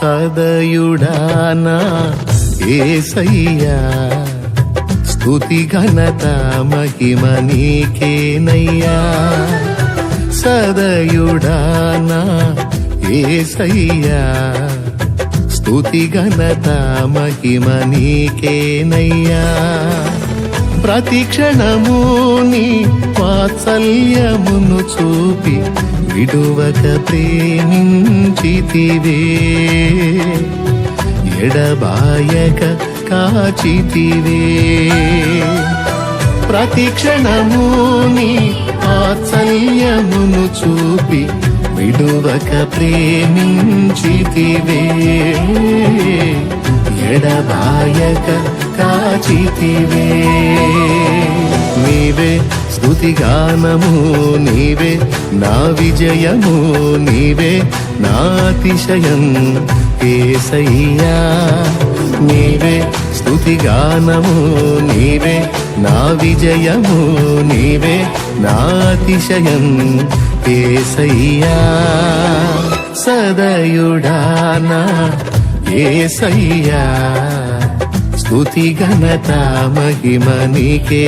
సదయుడానా యేసయ్యా స్తుతి ఘనత మహిమ నీకేనయ్యా సదయుడానా యేసయ్యా స్తుతి ఘనత మహిమ నీకేనయ్యా ప్రతి క్షణము నీ వాత్సల్యమును చూపి విడువక ప్రేమించితివే ఎడబాయక కాచితివే ప్రతి క్షణము నీ వాత్సల్యమును చూపి విడువక ప్రేమించితివే ఎడబాయక కాచితివే నీవే స్తుతిగానము నీవే నా విజయము నీవే నా అతిశయం యేసయ్యా నీవే స్తుతిగానము నీవే నా విజయము నీవే నా అతిశయం యేసయ్యా సదయుడానా యేసయ్యా స్తుతి ఘనత మహిమ నీకే